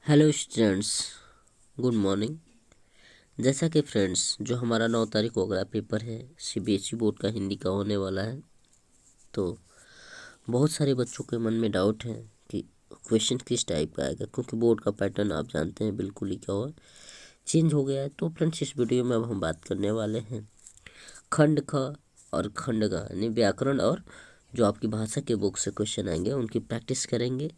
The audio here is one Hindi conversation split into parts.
Hello students, good morning. जैसा कि फ्रेंड्स जो हमारा 9 तारीख को अगला पेपर है सीबीएसई बोर्ड का हिंदी का होने वाला है, तो बहुत सारे बच्चों के मन में डाउट है कि क्वेश्चन किस टाइप का आएगा, क्योंकि बोर्ड का पैटर्न आप जानते हैं बिल्कुल ही क्या हुआ चेंज हो गया है। तो फ्रेंड्स इस वीडियो में अब हम बात करने वाले हैं खंड ख और खंड ग यानी व्याकरण और जो आपकी भाषा के बुक से क्वेश्चन आएंगे उनकी प्रैक्टिस करेंगे।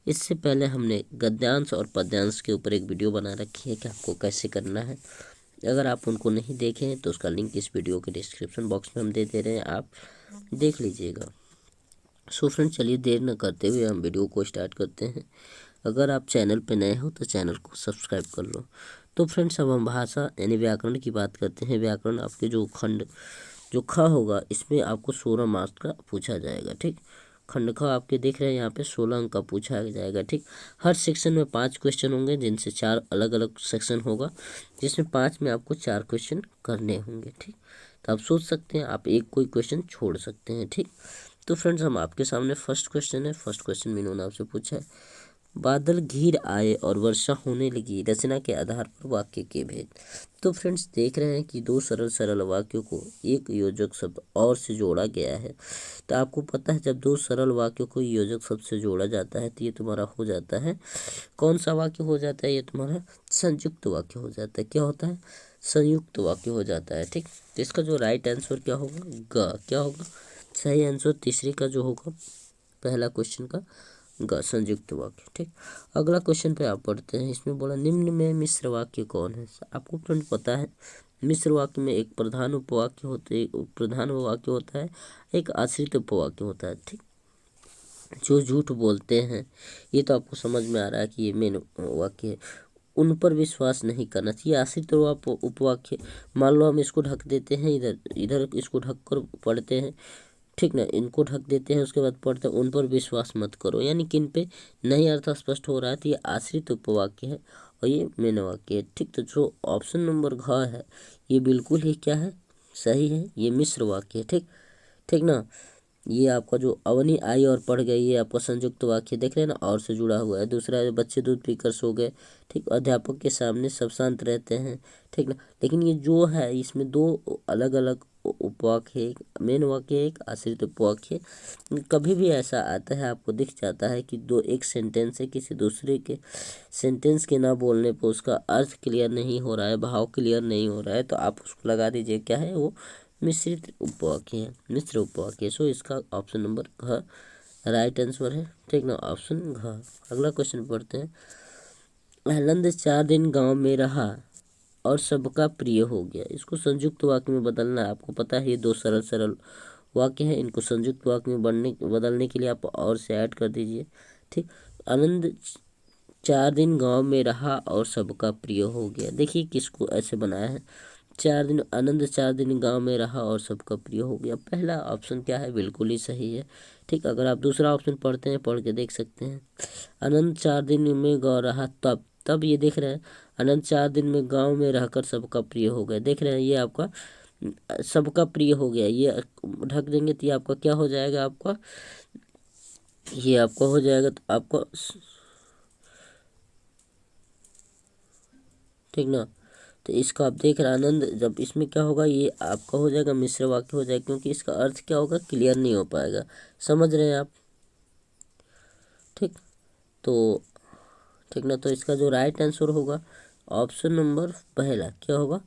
इससे पहले हमने गद्यांश और पद्यांश के ऊपर एक वीडियो बना रखी है कि आपको कैसे करना है। अगर आप उनको नहीं देखे हैं तो उसका लिंक इस वीडियो के डिस्क्रिप्शन बॉक्स में हम दे रहे हैं, आप देख लीजिएगा। सो फ्रेंड चलिए देर न करते हुए हम वीडियो को स्टार्ट करते हैं। अगर आप चैनल पे नए हो तो चैनल को सब्सक्राइब कर लो। तो फ्रेंड्स अब हम भाषा यानी व्याकरण की बात करते हैं। व्याकरण आपके जो खंड जो ख होगा इसमें आपको 16 मार्क्स का पूछा जाएगा। ठीक, खंड ख आपके देख रहे हैं यहाँ पे 16 अंक का पूछा जाएगा। ठीक, हर सेक्शन में 5 क्वेश्चन होंगे, जिनसे 4 अलग अलग सेक्शन होगा, जिसमें 5 में आपको 4 क्वेश्चन करने होंगे। ठीक, तो आप सोच सकते हैं आप एक कोई क्वेश्चन छोड़ सकते हैं। ठीक, तो फ्रेंड्स हम आपके सामने फर्स्ट क्वेश्चन है। फर्स्ट क्वेश्चन इन्होंने आपसे पूछा है, बादल घिर आए और वर्षा होने लगी, रचना के आधार पर वाक्य के भेद। तो फ्रेंड्स देख रहे हैं कि दो सरल सरल वाक्यों को एक योजक शब्द और से जोड़ा गया है। तो आपको पता है जब दो सरल वाक्यों को योजक शब्द से जोड़ा जाता है तो ये तुम्हारा हो जाता है, कौन सा वाक्य हो जाता है, ये तुम्हारा संयुक्त वाक्य हो जाता है। क्या होता है, संयुक्त वाक्य हो जाता है। ठीक, तो इसका जो राइट आंसर क्या होगा, ग क्या होगा, सही आंसर तीसरे का जो होगा पहला क्वेश्चन का ग संयुक्त वाक्य। ठीक, अगला क्वेश्चन पे आप पढ़ते हैं। इसमें बोला निम्न में मिश्र वाक्य कौन है। आपको फ्रेंड पता है मिश्र वाक्य में एक प्रधान उपवाक्य होता है, एक आश्रित उपवाक्य होता है। ठीक, जो झूठ बोलते हैं ये तो आपको समझ में आ रहा है कि ये मेन वाक्य है, उन पर विश्वास नहीं करना चाहिए। आश्रित उपवाक्य, मान लो हम इसको ढक देते हैं, इधर इधर इसको ढक कर पढ़ते हैं, ठीक ना, इनको ढक देते हैं, उसके बाद पढ़ते हैं उन पर विश्वास मत करो, यानी किन पे नहीं अर्थ स्पष्ट हो रहा है तो ये आश्रित उपवाक्य है और ये मेन वाक्य है। ठीक, तो जो ऑप्शन नंबर घ है ये बिल्कुल ही क्या है, सही है, ये मिश्र वाक्य है। ठीक, ठीक ना, ये आपका जो अवनी आई और पढ़ गई ये आपका संयुक्त वाक्य देख रहे हैं ना, और से जुड़ा हुआ है। दूसरा बच्चे दूध पीकर सो गए, ठीक, अध्यापक के सामने सब शांत रहते हैं। ठीक ना, लेकिन ये जो है इसमें दो अलग अलग उपवाक्य, एक मेन वाक्य एक आश्रित उपवाक्य। कभी भी ऐसा आता है आपको दिख जाता है कि दो एक सेंटेंस है, किसी दूसरे के सेंटेंस के ना बोलने पर उसका अर्थ क्लियर नहीं हो रहा है, भाव क्लियर नहीं हो रहा है, तो आप उसको लगा दीजिए क्या है वो मिश्रित उपवाक्य है, मिश्र उपवाक्य। सो इसका ऑप्शन नंबर घ राइट आंसर है। ठीक ना, ऑप्शन घ। अगला क्वेश्चन पढ़ते हैं, आनंद 4 दिन गांव में रहा और सबका प्रिय हो गया। इसको संयुक्त वाक्य में बदलना है। आपको पता है ये दो सरल सरल वाक्य हैं, इनको संयुक्त वाक्य में बदलने के लिए आप और से ऐड कर दीजिए। ठीक, आनंद 4 दिन गांव में रहा और सबका प्रिय हो गया। देखिए किसको ऐसे बनाया है, 4 दिन आनंद 4 दिन गांव में रहा और सबका प्रिय हो गया। पहला ऑप्शन क्या है, बिल्कुल ही सही है। ठीक, अगर आप दूसरा ऑप्शन पढ़ते हैं पढ़ के देख सकते हैं, आनंद 4 दिन में गाँव रहा तब तब ये देख रहे हैं आनंद 4 दिन में गांव में रहकर सबका प्रिय हो गया। देख रहे हैं ये आपका सबका प्रिय हो गया, ये ढक देंगे तो ये आपका क्या हो जाएगा, आपका ये आपका हो जाएगा तो आपका ठीक ना, तो इसका आप देख रहे हैं आनंद, जब इसमें क्या होगा ये आपका हो जाएगा मिश्र वाक्य हो जाएगा, क्योंकि इसका अर्थ क्या होगा क्लियर नहीं हो पाएगा। समझ रहे हैं आप। ठीक, तो ठीक ना, तो इसका जो राइट आंसर होगा ऑप्शन नंबर पहला क्या होगा,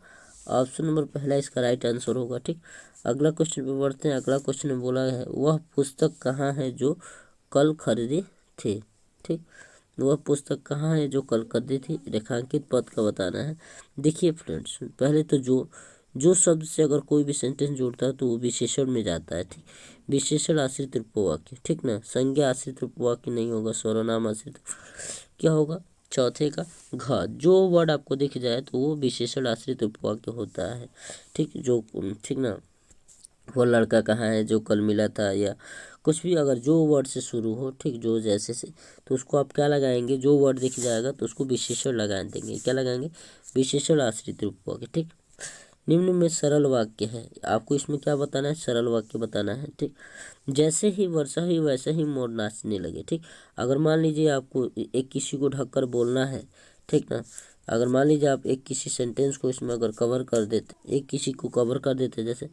ऑप्शन नंबर पहला इसका राइट आंसर होगा। ठीक, अगला क्वेश्चन पे बढ़ते हैं। अगला क्वेश्चन में बोला है वह पुस्तक कहाँ है जो कल खरीदी थी। ठीक, वह पुस्तक कहाँ है जो कल खरीदी थी, रेखांकित पद का बताना है। देखिए फ्रेंड्स पहले तो जो शब्द से अगर कोई भी सेंटेंस जुड़ता है तो वो विशेषण में जाता है। ठीक, विशेषण आश्रित उपवाक्य, ठीक ना, संज्ञा आश्रित उपवाक्य नहीं होगा, सर्वनाम आश्रित क्या होगा, चौथे का घ। जो वर्ड आपको दिख जाए तो वो विशेषण आश्रित उपवाक्य होता है। ठीक, जो ठीक ना, वो लड़का कहाँ है जो कल मिला था, या कुछ भी अगर जो वर्ड से शुरू हो, ठीक, जो जैसे से, तो उसको आप क्या लगाएंगे, जो वर्ड दिख जाएगा तो उसको विशेषण लगा देंगे। क्या लगाएंगे, विशेषण आश्रित उपवाक्य। ठीक, निम्न में सरल वाक्य है, आपको इसमें क्या बताना है, सरल वाक्य बताना है। ठीक, जैसे ही वर्षा हुई वैसे ही मोर नाचने लगे। ठीक, अगर मान लीजिए आपको एक किसी को ढककर बोलना है, ठीक ना, अगर मान लीजिए आप एक किसी सेंटेंस को इसमें अगर कवर कर देते, एक किसी को कवर कर देते, जैसे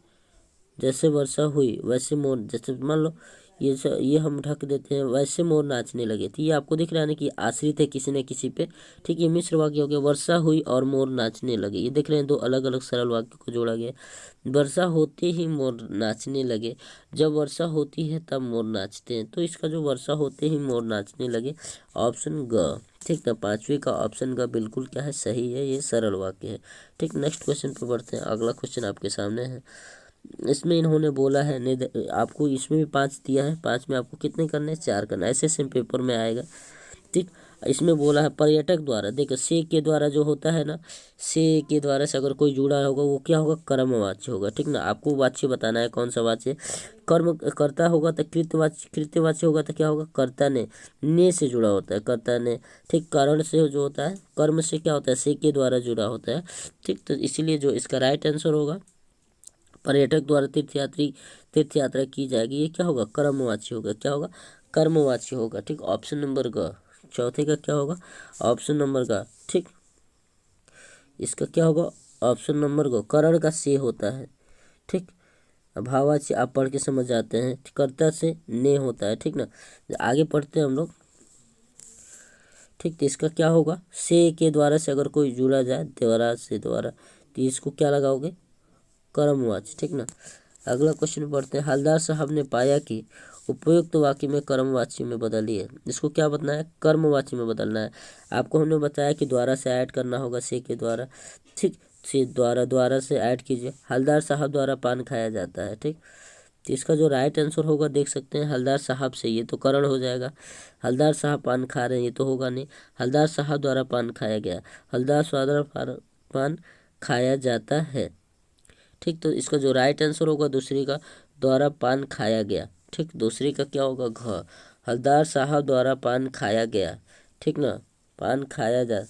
जैसे वर्षा हुई वैसे मोर, जैसे मान लो ये हम ढक देते हैं, वैसे मोर नाचने लगे। तो ये आपको दिख रहा है ना कि आश्रित है किसी न किसी पे। ठीक, ये मिश्र वाक्य हो गया, वर्षा हुई और मोर नाचने लगे। ये देख रहे हैं, दो अलग अलग सरल वाक्य को जोड़ा गया। वर्षा होते ही मोर नाचने लगे, जब वर्षा होती है तब मोर नाचते हैं। तो इसका जो वर्षा होते ही मोर नाचने लगे, ऑप्शन ग। ठीक ना, पांचवी का ऑप्शन ग बिल्कुल क्या है, सही है, ये सरल वाक्य है। ठीक, नेक्स्ट क्वेश्चन पे बढ़ते हैं। अगला क्वेश्चन आपके सामने है। इसमें इन्होंने बोला है, आपको इसमें भी 5 दिया है, 5 में आपको कितने करने हैं, 4 करना है, ऐसे सेम पेपर में आएगा। ठीक, इसमें बोला है पर्यटक द्वारा, देखो से के द्वारा जो होता है ना, से के द्वारा से अगर कोई जुड़ा होगा वो क्या होगा, कर्मवाच्य होगा। ठीक ना, आपको वाच्य बताना है कौन सा वाच्य। कर्म कर्ता होगा तो कृत्यवाच्य, कृत्यवाच्य होगा तो क्या होगा, कर्ता ने से जुड़ा होता है, कर्ता ने। ठीक, कारण से जो होता है, कर्म से क्या होता है, से के द्वारा जुड़ा होता है। ठीक, तो इसीलिए जो इसका राइट आंसर होगा, पर्यटक द्वारा तीर्थ यात्रा की जाएगी, ये क्या होगा, कर्मवाची होगा। क्या होगा, कर्मवाची होगा। ठीक, ऑप्शन नंबर ग। चौथे का क्या होगा, ऑप्शन नंबर ग। ठीक, इसका क्या होगा, ऑप्शन नंबर ग। करण का से होता है। ठीक, भावाची आप पढ़ के समझ जाते हैं, कर्ता से ने होता है। ठीक ना, आगे पढ़ते हैं हम लोग। ठीक, तो इसका क्या होगा, से के द्वारा से अगर कोई जुड़ा जाए, द्वारा से द्वारा, तो इसको क्या लगाओगे, कर्मवाच्य। ठीक ना, अगला क्वेश्चन पढ़ते हैं। हलदार साहब ने पाया कि उपयुक्त वाक्य में कर्मवाच्य में बदलिए। इसको क्या बताना है, कर्मवाच्य में बदलना है। आपको हमने बताया कि द्वारा से ऐड करना होगा, से के द्वारा। ठीक, से द्वारा से ऐड कीजिए। हलदार साहब द्वारा पान खाया जाता है। ठीक, तो इसका जो राइट आंसर होगा देख सकते हैं, हलदार साहब से, ये तो करण हो जाएगा। हलदार साहब पान खा रहे हैं, ये तो होगा नहीं। हलदार साहब द्वारा पान खाया गया, हलदार साहब द्वारा पान खाया जाता है। ठीक, तो इसका जो राइट आंसर होगा दूसरी का, द्वारा पान खाया गया। ठीक, दूसरी का क्या होगा, घ। हलदार साहब द्वारा पान खाया गया। ठीक ना, पान खाया जा।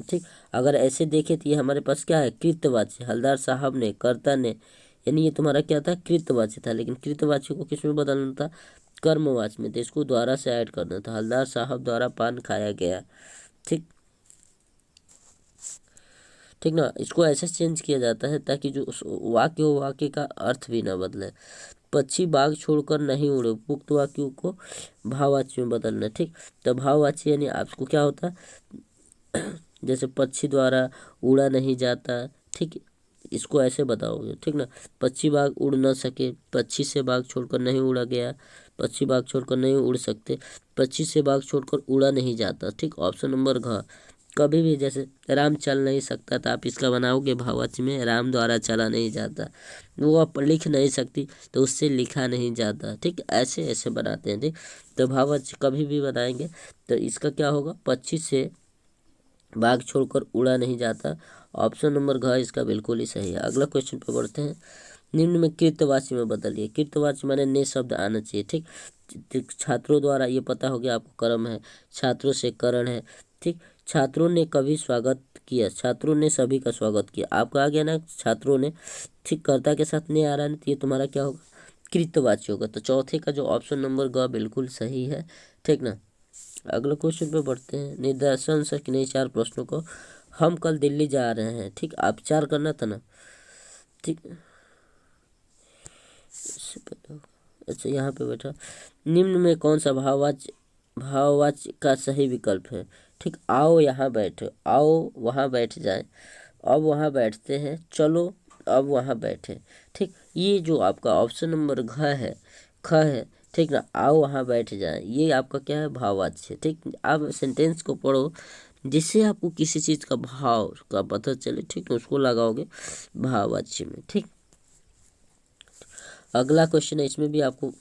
ठीक, अगर ऐसे देखे तो ये हमारे पास क्या है, कृतवाच्य। हलदार साहब ने, कर्ता ने, यानी ये तुम्हारा क्या था, कृतवाच्य था। लेकिन कृतवाच्य को किस में बदलना था, कर्मवाच्य में, तो इसको द्वारा से ऐड करना था। हलदार साहब द्वारा पान खाया गया। ठीक, ठीक ना, इसको ऐसे चेंज किया जाता है ताकि जो वाक्य हो, वाक्य का अर्थ भी ना बदले। पक्षी बाग छोड़कर नहीं उड़े, उक्त वाक्यों को भाववाच्य में बदलना। ठीक, तो भाववाच्य यानी आपको क्या होता है, जैसे पक्षी द्वारा उड़ा नहीं जाता। ठीक, इसको ऐसे बताओगे। ठीक ना, पक्षी बाग उड़ ना सके, पक्षी से बाग छोड़कर नहीं उड़ा गया, पक्षी बाग छोड़कर नहीं उड़ सकते, पक्षी से बाग छोड़कर उड़ा नहीं जाता। ठीक, ऑप्शन नंबर घ। कभी भी, जैसे राम चल नहीं सकता था, आप इसका बनाओगे भाववाच्य में, राम द्वारा चला नहीं जाता। वो आप लिख नहीं सकती तो उससे लिखा नहीं जाता। ठीक, ऐसे ऐसे बनाते हैं। ठीक, तो भाववाच्य कभी भी बनाएंगे तो इसका क्या होगा, पक्षी से बाग छोड़कर उड़ा नहीं जाता। ऑप्शन नंबर घ इसका बिल्कुल ही सही है। अगला क्वेश्चन पे बढ़ते हैं। निम्न में कृतवाच्य में बदलिए। कृतवाच्य माने ने शब्द आना चाहिए। ठीक, छात्रों द्वारा, ये पता हो गया आपको, कर्म है। छात्रों से करण है। ठीक, छात्रों ने कभी स्वागत किया, छात्रों ने सभी का स्वागत किया, आपका आ गया ना, छात्रों ने। ठीक, कर्ता के साथ ने आ रहा है, तो ये तुम्हारा क्या होगा, कृतवाच्य होगा। तो चौथे का जो ऑप्शन नंबर ग बिल्कुल सही है। ठीक ना, अगले क्वेश्चन पे बढ़ते हैं। निदर्शन से कि नहीं 4 प्रश्नों को। हम कल दिल्ली जा रहे हैं। ठीक, आप 4 करना था ना। ठीक, अच्छा यहाँ पे बैठा। निम्न में कौन सा भाववाच्य का सही विकल्प है। ठीक, आओ यहाँ बैठो, आओ वहाँ बैठ जाए, अब वहाँ बैठते हैं, चलो अब वहाँ बैठे। ठीक, ये जो आपका ऑप्शन नंबर घ है, ख है। ठीक ना, आओ वहाँ बैठ जाए, ये आपका क्या है, भाववाच्य। ठीक, आप सेंटेंस को पढ़ो, जिससे आपको किसी चीज़ का भाव का पता चले। ठीक, तो उसको लगाओगे भाववाच्य में। ठीक, अगला क्वेश्चन है, इसमें भी आपको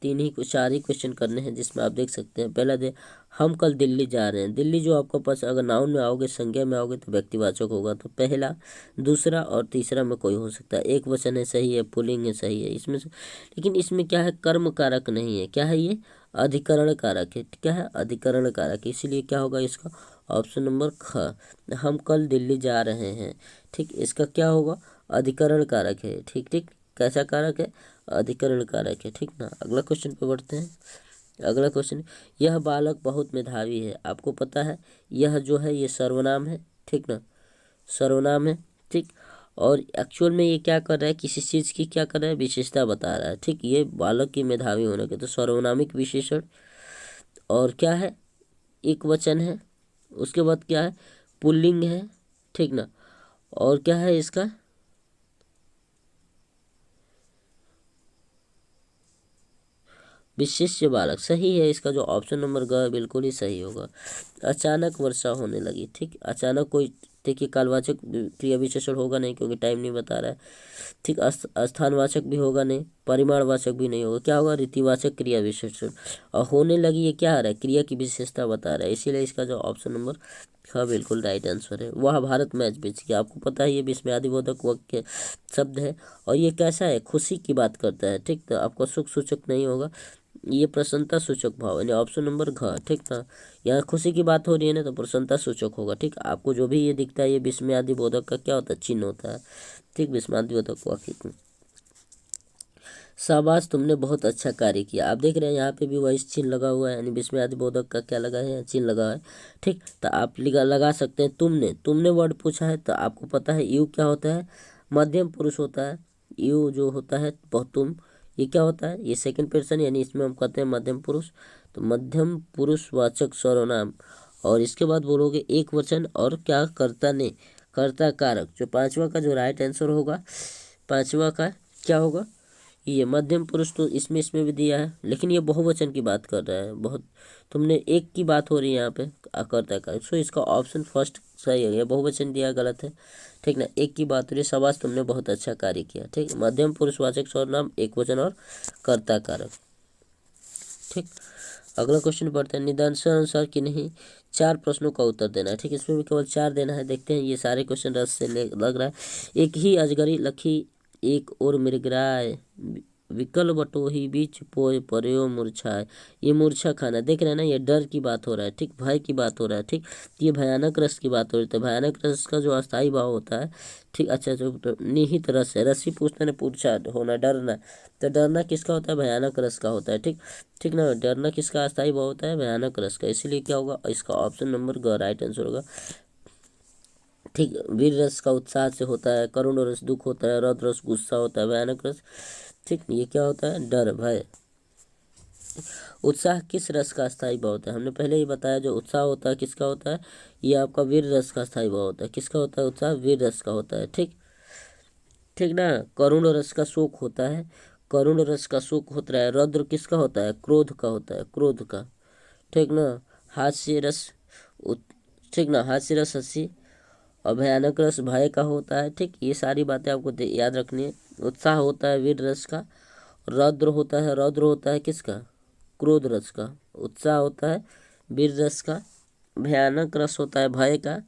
4 ही क्वेश्चन करने हैं, जिसमें आप देख सकते हैं। पहला दे, हम कल दिल्ली जा रहे हैं। दिल्ली जो आपके पास, अगर नाउन में आओगे, संज्ञा में आओगे तो व्यक्तिवाचक होगा। तो पहला, दूसरा और तीसरा में कोई हो सकता है। एक वचन है, सही है, पुल्लिंग है, सही है इसमें से। लेकिन इसमें क्या है, कर्म कारक नहीं है। क्या है ये, अधिकरण कारक है। क्या है, अधिकरण कारक है, इसीलिए क्या होगा इसका ऑप्शन नंबर ख, हम कल दिल्ली जा रहे हैं। ठीक, इसका क्या होगा, अधिकरण कारक है। ठीक ठीक, कैसा कारक है, अधिकरण कारक है। ठीक ना, अगला क्वेश्चन पे बढ़ते हैं। अगला क्वेश्चन, यह बालक बहुत मेधावी है। आपको पता है यह जो है ये सर्वनाम है। ठीक ना, सर्वनाम है। ठीक, और एक्चुअल में ये क्या कर रहा है, किसी चीज़ की क्या कर रहा है, विशेषता बता रहा है। ठीक, ये बालक की मेधावी होने के, तो सर्वनामिक विशेषण, और क्या है, एक वचन है। उसके बाद क्या है, पुल्लिंग है। ठीक ना, और क्या है इसका, विशिष्य बालक। सही है, इसका जो ऑप्शन नंबर ग बिल्कुल ही सही होगा। अचानक वर्षा होने लगी। ठीक, अचानक कोई, देखिए कालवाचक क्रिया विशेषण होगा नहीं क्योंकि टाइम नहीं बता रहा है। ठीक, स्थानवाचक भी होगा नहीं, परिमाणवाचक भी नहीं होगा, क्या होगा, रीतिवाचक क्रिया विशेषण। और होने लगी ये क्या आ रहा है, क्रिया की विशेषता बता रहा है, इसीलिए इसका जो ऑप्शन नंबर हाँ बिल्कुल राइट आंसर है। वह भारत मैच जीत गया। आपको पता है ये विस्मयादिबोधक वाक्य शब्द है, और ये कैसा है, खुशी की बात करता है। ठीक, तो आपका सुख सूचक नहीं होगा, ये प्रसन्नता सूचक भाव, यानी ऑप्शन नंबर घ। ठीक ना, यहाँ खुशी की बात हो रही है ना, तो प्रसन्नता सूचक होगा। ठीक, आपको जो भी ये दिखता है ये विस्मयादिबोधक का क्या होता है, चिन्ह होता है। ठीक, विस्मयादिबोधक वाक्य। शाबाश, तुमने बहुत अच्छा कार्य किया। आप देख रहे हैं यहाँ पे भी वही चिन्ह लगा हुआ है, यानी विस्मयादिबोधक का क्या लगा है, चिन्ह लगा है। ठीक, तो आप लगा सकते हैं तुमने, तुमने वर्ड पूछा है तो आपको पता है यू क्या होता है, मध्यम पुरुष होता है। यू जो होता है बहुत तुम, ये क्या होता है, ये सेकंड पर्सन, यानी इसमें हम कहते हैं मध्यम पुरुष। तो मध्यम पुरुषवाचक सर्वनाम, और इसके बाद बोलोगे एक वचन, और क्या, कर्ता ने, कर्ता कारक। जो पांचवा का जो राइट आंसर होगा, पांचवा का क्या होगा, ये मध्यम पुरुष। तो इसमें भी दिया है, लेकिन ये बहुवचन की बात कर रहा है, बहुत, तुमने एक की बात हो रही है यहाँ पे करता का। सो इसका ऑप्शन फर्स्ट सही है, बहुवचन दिया गलत है। ठीक ना, एक की बात हो रही है, शाबाश तुमने बहुत अच्छा कार्य किया। ठीक, मध्यम पुरुषवाचक सर्वनाम, एक वचन और कर्ता कारक। ठीक, अगला क्वेश्चन पढ़ते हैं। निदानुसार कि नहीं, 4 प्रश्नों का उत्तर देना है। ठीक, इसमें भी केवल 4 देना है। देखते हैं, ये सारे क्वेश्चन रस से लग रहा है। एक ही अजगरी लखी एक और मृगराय, विकल बटोही बीच पोय पर्यो मूर्छाए। ये मूर्छा खाना, देख रहे हैं ना, ये डर की बात हो रहा है। ठीक, भय की बात हो रहा है। ठीक, ये भयानक रस की बात हो रही है। तो भयानक रस का जो अस्थायी भाव होता है, ठीक, अच्छा जो तो निहित रस है, रस ही पूछते ने, पूछा होना, डरना। तो डरना किसका होता है, भयानक रस का होता है। ठीक, ठीक ना, डरना किसका अस्थायी भाव होता है, भयानक रस का, इसीलिए क्या होगा, इसका ऑप्शन नंबर ग राइट आंसर होगा। ठीक, वीर रस का उत्साह से होता है, करुण रस दुख होता है, रौद्र रस गुस्सा होता है, भयानक रस, ठीक, ये क्या होता है, डर भय। उत्साह किस रस का स्थायी भाव होता है, हमने पहले ही बताया, जो उत्साह होता है किसका होता है, ये आपका वीर रस का स्थायी भाव होता है। किसका होता है उत्साह, वीर रस का होता है। ठीक, ठीक ना, करुण रस का शोक होता है, करुण रस का शोक होता है। रौद्र किसका होता है, क्रोध का होता है, क्रोध का। ठीक ना, हास्य रस, ठीक ना, हास्य रस हंसी, और भयानक रस भय का होता है। ठीक, ये सारी बातें आपको याद रखनी है। उत्साह होता है वीर रस का, रौद्र होता है किसका, क्रोध रस का। उत्साह होता है वीर रस का, भयानक रस होता है भय का,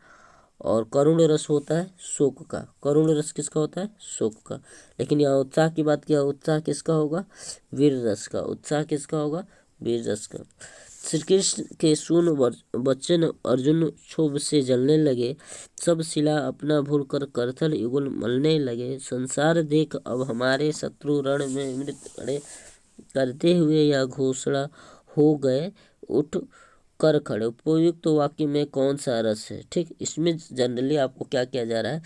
और करुण रस होता है शोक का। करुण रस किसका होता है, शोक का। लेकिन यहाँ उत्साह की बात किया, उत्साह किसका होगा, वीर रस का। उत्साह किसका होगा, वीर रस का। श्री कृष्ण के सुन बच्चन अर्जुन क्षोभ से जलने लगे, सब शिला अपना भूल कर करथल युगल मलने लगे। संसार देख अब हमारे शत्रु रण में मृत खड़े, करते हुए यह घोषणा हो गए उठ कर खड़े। उपयुक्त वाक्य में कौन सा रस है। ठीक, इसमें जनरली आपको क्या किया जा रहा है,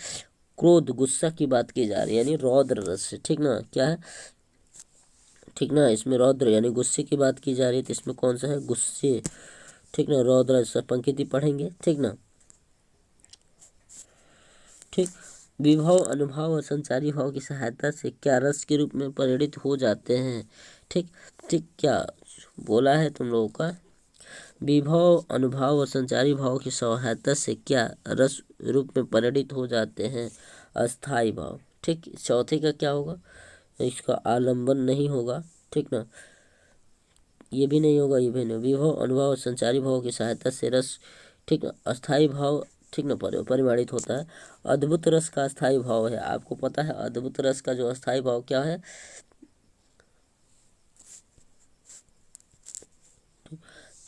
क्रोध गुस्सा की बात की जा रही है, यानी रौद्र रस है। ठीक ना, क्या है, ठीक ना, इसमें रौद्र यानी गुस्से की बात की जा रही है, तो इसमें कौन सा है, गुस्से। ठीक ना, रौद्र पंक्ति पढ़ेंगे। ठीक ना, ठीक, विभव अनुभाव और संचारी भाव की सहायता से क्या रस के रूप में परिणित हो जाते हैं। ठीक, ठीक, क्या बोला है तुम लोगों का, विभव अनुभाव और संचारी भाव की सहायता से क्या रस रूप में परिणित हो जाते हैं, अस्थाई भाव। ठीक, चौथे का क्या होगा, इसका आलंबन नहीं होगा। ठीक ना, ये भी नहीं होगा, ये भी नहीं, विभव अनुभव और संचारी भाव की सहायता से रस, ठीक, अस्थाई भाव, ठीक ना, परिमाणित होता है। अद्भुत रस का अस्थाई भाव है, आपको पता है अद्भुत रस का जो अस्थाई भाव क्या है,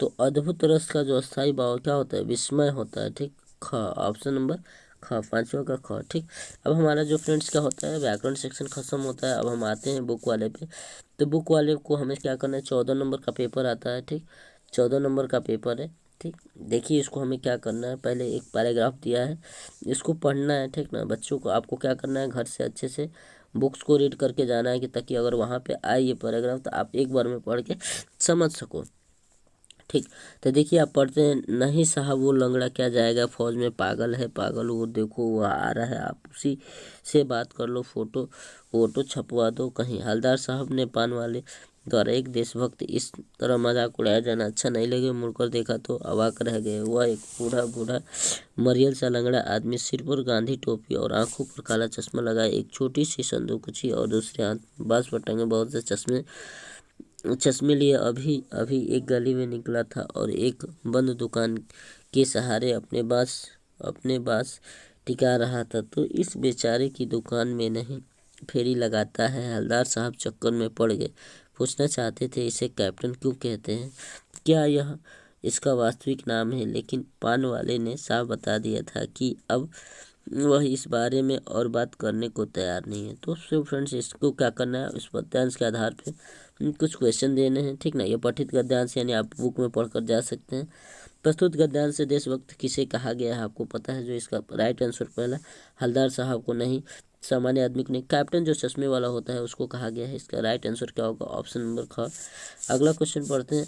तो अद्भुत रस का जो स्थायी भाव क्या होता है, विस्मय होता है। ठीक, ख, ऑप्शन नंबर ख, पांचवा का ख। ठीक, अब हमारा जो फ्रेंड्स क्या होता है, व्याकरण सेक्शन खत्म होता है। अब हम आते हैं बुक वाले पे। तो बुक वाले को हमें क्या करना है, 14 नंबर का पेपर आता है। ठीक, 14 नंबर का पेपर है। ठीक, देखिए इसको हमें क्या करना है, पहले एक पैराग्राफ दिया है, इसको पढ़ना है। ठीक ना, बच्चों को आपको क्या करना है, घर से अच्छे से बुक्स को रीड करके जाना है, कि ताकि अगर वहाँ पे आए ये पैराग्राफ तो आप एक बार में पढ़ के समझ सको। ठीक, तो देखिए आप पढ़ते हैं, नहीं साहब वो लंगड़ा क्या जाएगा फौज में, पागल है पागल, वो देखो वो आ रहा है, आप उसी से बात कर लो, फोटो वोटो छपवा दो कहीं। हवलदार साहब ने पान वाले द्वारा एक देशभक्त इस तरह मजाक उड़ाया जाना अच्छा नहीं लगे, मुड़कर देखा तो अवाक रह गए। वह एक बूढ़ा बूढ़ा मरियल सा लंगड़ा आदमी, सिर पर गांधी टोपी और आंखों पर काला चश्मा लगाए, एक छोटी सी संदूकची और दूसरे हाथ बांस पर टंगे बहुत से चश्मे लिए अभी अभी एक गली में निकला था और एक बंद दुकान के सहारे अपने बास टिका रहा था। तो इस बेचारे की दुकान में नहीं फेरी लगाता है। हवलदार साहब चक्कर में पड़ गए, पूछना चाहते थे इसे कैप्टन क्यों कहते हैं, क्या यह इसका वास्तविक नाम है, लेकिन पान वाले ने साफ बता दिया था कि अब वह इस बारे में और बात करने को तैयार नहीं है। तो फ्रेंड्स इसको क्या करना है, इस पद्यांश के आधार पे कुछ क्वेश्चन देने हैं। ठीक ना, ये पठित गद्यांश यानी आप बुक में पढ़कर जा सकते हैं। प्रस्तुत गद्यांश से देशभक्त किसे कहा गया है, आपको पता है। जो इसका राइट आंसर पहला, हवलदार साहब को नहीं, सामान्य आदमी को नहीं, कैप्टन जो चश्मे वाला होता है उसको कहा गया है। इसका राइट आंसर क्या होगा, ऑप्शन नंबर ख। अगला क्वेश्चन पढ़ते हैं,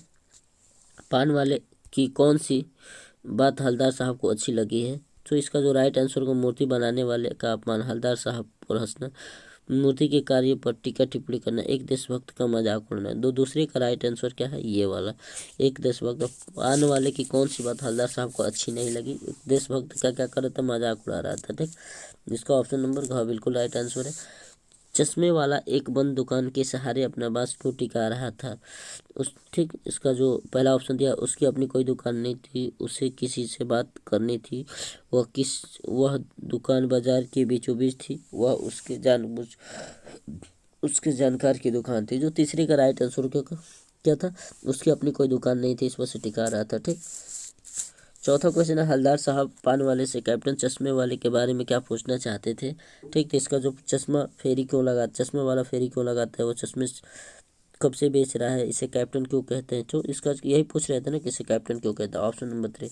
पान वाले की कौन सी बात हवलदार साहब को अच्छी लगी है। तो इसका जो राइट आंसर को, मूर्ति बनाने वाले का अपमान, हवलदार साहब पर हंसना, मूर्ति के कार्य पर टीका टिप्पणी करना, एक देशभक्त का मजाक उड़ाना। दूसरे का राइट आंसर क्या है, ये वाला, एक देशभक्त। पान वाले की कौन सी बात हवलदार साहब को अच्छी नहीं लगी, देशभक्त का क्या कर रहा था, मजाक उड़ा रहा था। ठीक, जिसका ऑप्शन नंबर घ बिल्कुल राइट आंसर है। चश्मे वाला एक बंद दुकान के सहारे अपना बांस को टिका रहा था। ठीक, इसका जो पहला ऑप्शन दिया, उसकी अपनी कोई दुकान नहीं थी, उसे किसी से बात करनी थी, वह दुकान बाजार के बीचों बीच थी, वह उसके जानकार की दुकान थी। जो तीसरे का राइट आंसर क्या था, उसकी अपनी कोई दुकान नहीं थी, इस पर से टिका रहा था। ठीक, चौथा क्वेश्चन है, हवलदार साहब पान वाले से कैप्टन चश्मे वाले के बारे में क्या पूछना चाहते थे। ठीक, तो इसका जो चश्मा वाला फेरी क्यों लगाता है, वो चश्मे कब से बेच रहा है, इसे कैप्टन क्यों कहते हैं। तो इसका यही पूछ रहे थे ना कि इसे कैप्टन क्यों कहते हैं, ऑप्शन नंबर 3।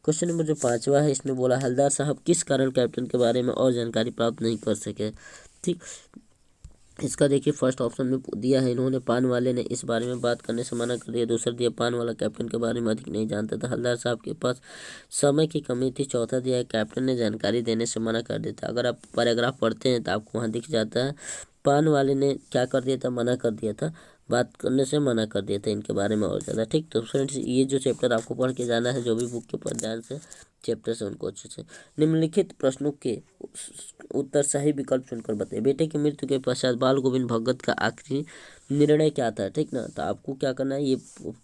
क्वेश्चन नंबर जो पांचवा है, इसमें बोला हवलदार साहब किस कारण कैप्टन के बारे में और जानकारी प्राप्त नहीं कर सके। ठीक, इसका देखिए फर्स्ट ऑप्शन में दिया है, इन्होंने, पान वाले ने इस बारे में बात करने से मना कर दिया। दूसरा दिया, पान वाला कैप्टन के बारे में अधिक नहीं जानता था, हवलदार साहब के पास समय की कमी थी। चौथा दिया है, कैप्टन ने जानकारी देने से मना कर दिया था। अगर आप पैराग्राफ पढ़ते हैं तो आपको वहाँ दिख जाता है, पान वाले ने क्या कर दिया था, मना कर दिया था, बात करने से मना कर दिया था इनके बारे में और ज़्यादा। ठीक, तो फ्रेंड्स ये जो चैप्टर आपको पढ़ के जाना है, जो भी बुक के ऊपर ध्यान से चैप्टर से उनको अच्छे से। निम्नलिखित प्रश्नों के उत्तर सही विकल्प चुनकर बताइए। बेटे की मृत्यु के पश्चात बाल गोविंद भगत का आखिरी निर्णय क्या था। ठीक ना, तो आपको क्या करना है, ये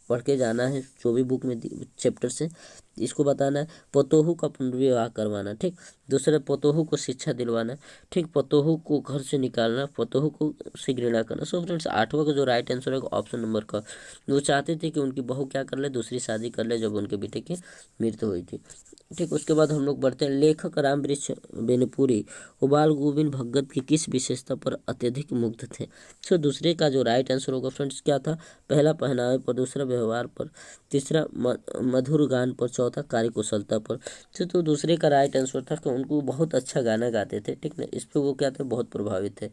पढ़ के जाना है जो भी बुक में चैप्टर से, इसको बताना है। पतोहू का पुनर्विवाह करवाना। ठीक, दूसरा पतोहू को शिक्षा दिलवाना। ठीक, पतोहू को घर से निकालना, पतोहू को से घृणा करना। सो फ्रेंड्स आठवां का जो राइट आंसर है ऑप्शन नंबर का, वो चाहते थे कि उनकी बहू क्या कर ले, दूसरी शादी कर ले जब उनके बेटे की मृत्यु हुई थी। ठीक, उसके बाद हम लोग बढ़ते हैं, लेखक रामवृक्ष बेनीपुरी वो बाल गोविंद भगत की किस विशेषता पर अत्यधिक मुग्ध थे। सो दूसरे का जो राइट आंसर होगा फ्रेंड्स क्या था, पहला पहनावे पर, दूसरा व्यवहार पर, तीसरा मधुर गान पर, चौथा कार्यकुशलता पर। तो दूसरे का राइट आंसर था कि उनको बहुत अच्छा गाना गाते थे। ठीक ना, इस पर वो क्या थे, बहुत प्रभावित थे।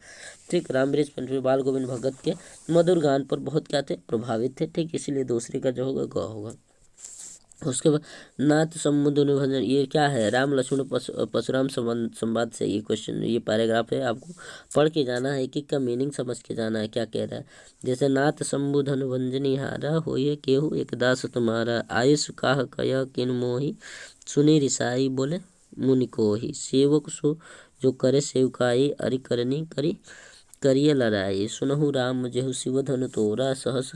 ठीक, रामवृक्ष बेनीपुरी बाल गोविंद भगत के मधुर गान पर बहुत क्या थे, प्रभावित थे। ठीक, इसीलिए दूसरे का जो होगा ग होगा। उसके बाद नाथ समुद्र भजन, ये क्या है, राम लक्ष्मण परशुराम संवाद से ये क्वेश्चन, ये पैराग्राफ है, आपको पढ़ के जाना है, एक एक का मीनिंग समझ के जाना है क्या कह रहा है। जैसे नाथ शंभु धन भंजनी हारा, होये केहू एक दास तुम्हारा, आयुष काह कय किन मोही, सुनी रिसाई बोले मुनि को ही, सेवक सो जो करे सेवकाई, अरि करनी करिए लड़ाई, सुनहु राम जेहु शिव धनु तोरा, सहस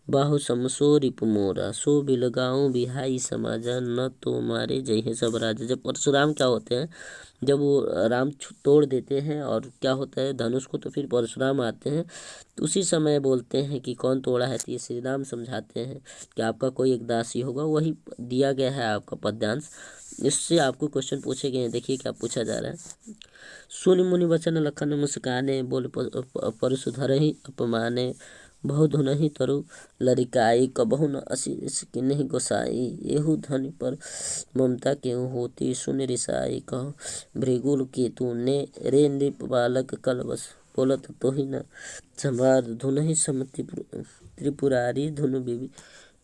बाहु समसो रिपु मोरा, सो बिलगाऊं बिहाई समाजा, न तो मारे जय है सब राजा। जब परशुराम क्या होते हैं, जब वो राम तोड़ देते हैं और क्या होता है धनुष को, तो फिर परशुराम आते हैं, तो उसी समय बोलते हैं कि कौन तोड़ा है, तो ये श्री राम समझाते हैं कि आपका कोई एक दासी होगा। वही दिया गया है आपका पद्यांश। इससे आपको क्वेश्चन पूछे गए हैं, देखिए क्या पूछा जा रहा है। सुनि मुनि वचन लखन मुस्काने, बोले परशुधर ही अपमाने, बहु धुनहि तरु लरिकाई, कबहु न असीस किन्हि गोसाई, एहू धन पर ममता केहू होती, सुन रिसाई, कहो भृगुल केतु ने, रे नृप बालक कलवश, बोलत तोहि न संवाद, धुनहि सम त्रिपुरारी, धुन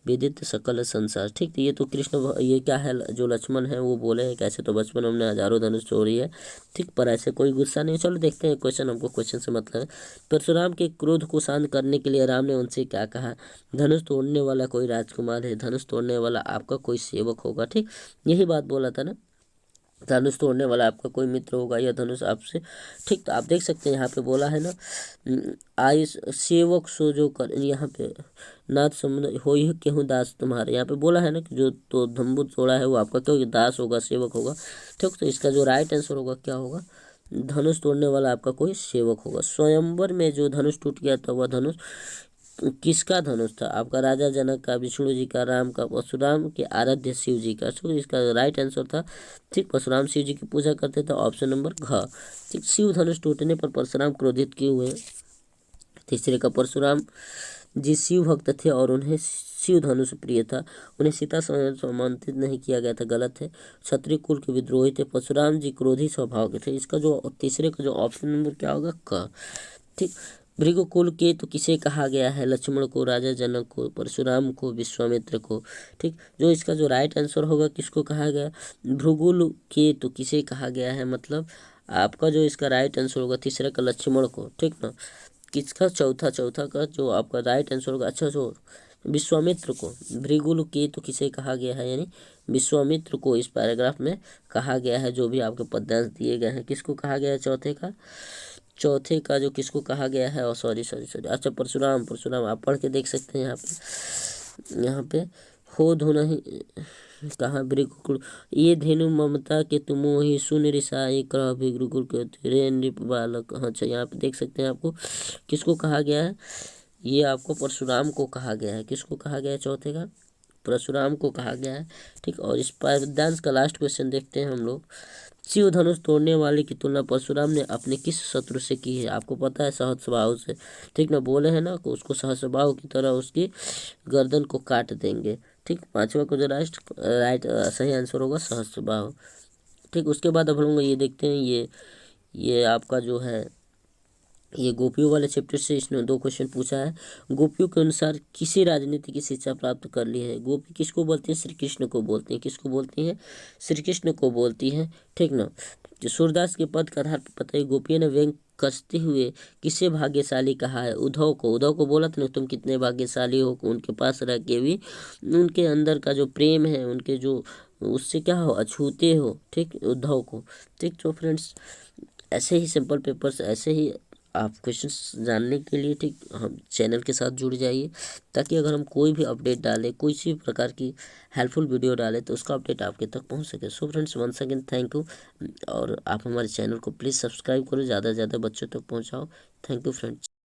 विदित सकल संसार। ठीक, तो ये तो ये क्या है, जो लक्ष्मण है वो बोले हैं कैसे, तो बचपन हमने हजारों धनुष तोड़ी है। ठीक, पर ऐसे कोई गुस्सा नहीं। चलो देखते हैं क्वेश्चन, हमको क्वेश्चन से मतलब है। परशुराम के क्रोध को शांत करने के लिए राम ने उनसे क्या कहा, धनुष तोड़ने वाला कोई राजकुमार है, धनुष तोड़ने वाला आपका कोई सेवक होगा। ठीक, यही बात बोला था ना, धनुष तोड़ने वाला आपका कोई मित्र होगा या धनुष आपसे। ठीक, तो आप देख सकते हैं यहाँ पे बोला है ना, आयुष सेवक सो जो कर, यहाँ पे नाथ समुद्र हो केहू दास तुम्हारे, यहाँ पे बोला है ना कि जो तो धम्बु तोड़ा है वो आपका क्यों दास होगा, सेवक होगा। ठीक, तो इसका जो राइट आंसर होगा क्या होगा, धनुष तोड़ने वाला आपका कोई सेवक होगा। स्वयंवर में जो धनुष टूट गया था वह धनुष किसका धनुष था, आपका राजा जनक का, विष्णु जी का, राम का, परशुराम के आराध्य शिव जी का। तो इसका राइट आंसर था, ठीक, परशुराम शिव जी की पूजा करते थे, ऑप्शन नंबर घ। ठीक, शिव धनुष टूटने पर परशुराम क्रोधित क्यों हुए। तीसरे का, परशुराम जी शिव भक्त थे और उन्हें शिव धनुष प्रिय था, उन्हें सीता सम्मानित नहीं किया गया था, गलत है। क्षत्रिय कुल के विद्रोही थे, परशुराम जी क्रोधी स्वभाव के थे। इसका जो तीसरे का जो ऑप्शन नंबर क्या होगा, क। ठीक, भृगुकुल के तो किसे कहा गया है, लक्ष्मण को, राजा जनक को, परशुराम को, विश्वामित्र को। ठीक, जो इसका जो राइट आंसर होगा किसको कहा गया, भृगुल के तो किसे कहा गया है, मतलब आपका जो इसका राइट आंसर होगा तीसरा का लक्ष्मण को। ठीक ना, किसका चौथा का जो आपका राइट आंसर होगा, अच्छा जो विश्वामित्र को, भृगुल के तो किसे कहा गया है, यानी विश्वामित्र को इस पैराग्राफ में कहा गया है। जो भी आपके पद्यांश दिए गए हैं किसको कहा गया है, चौथे का जो किसको कहा गया है, और सॉरी, अच्छा परशुराम आप पढ़ के देख सकते हैं। यहाँ पे हो धुन कहाँ, भृगुकुल ये धेनु ममता के तुमो ही, सुन रिसाई कह भृगुकुल के रे नृप बालक। अच्छा, यहाँ पे देख सकते हैं आपको किसको कहा गया है, ये आपको परशुराम को कहा गया है। किसको कहा गया है, चौथे का परशुराम को कहा गया है। ठीक, और इस पद्यांश का लास्ट क्वेश्चन देखते हैं हम लोग। शिव धनुष तोड़ने वाले की तुलना परशुराम ने अपने किस शत्रु से की है, आपको पता है सहस्त्रबाहु से। ठीक ना, बोले हैं ना कि उसको सहस्त्रबाहु की तरह उसकी गर्दन को काट देंगे। ठीक, पांचवा को जो राइट सही आंसर होगा सहस्त्रबाहु। ठीक, उसके बाद अब हम लोग ये देखते हैं, ये आपका जो है ये गोपियों वाले चैप्टर से इसने 2 क्वेश्चन पूछा है। गोपियों के अनुसार किसी राजनीति की शिक्षा प्राप्त कर ली है। गोपी किसको बोलती है, श्री कृष्ण को बोलती है। किसको बोलती है, श्री कृष्ण को बोलती है। ठीक ना, जो सूरदास के पद के आधार पर पता है, गोपियों ने व्यंग कसते हुए किसे भाग्यशाली कहा है, उद्धव को बोला था ना तुम कितने भाग्यशाली हो, उनके पास रह के भी उनके अंदर का जो प्रेम है, उनके जो उससे क्या हो, अछूते हो। ठीक, उद्धव को। ठीक, तो फ्रेंड्स ऐसे ही सिंपल पेपर्स, ऐसे ही आप क्वेश्चंस जानने के लिए ठीक हम चैनल के साथ जुड़ जाइए, ताकि अगर हम कोई भी अपडेट डालें, कोई सी प्रकार की हेल्पफुल वीडियो डालें, तो उसका अपडेट आपके तक पहुंच सके। So friends once again thank you, और आप हमारे चैनल को प्लीज़ सब्सक्राइब करो, ज़्यादा से ज़्यादा बच्चों तक पहुंचाओ। Thank you friends.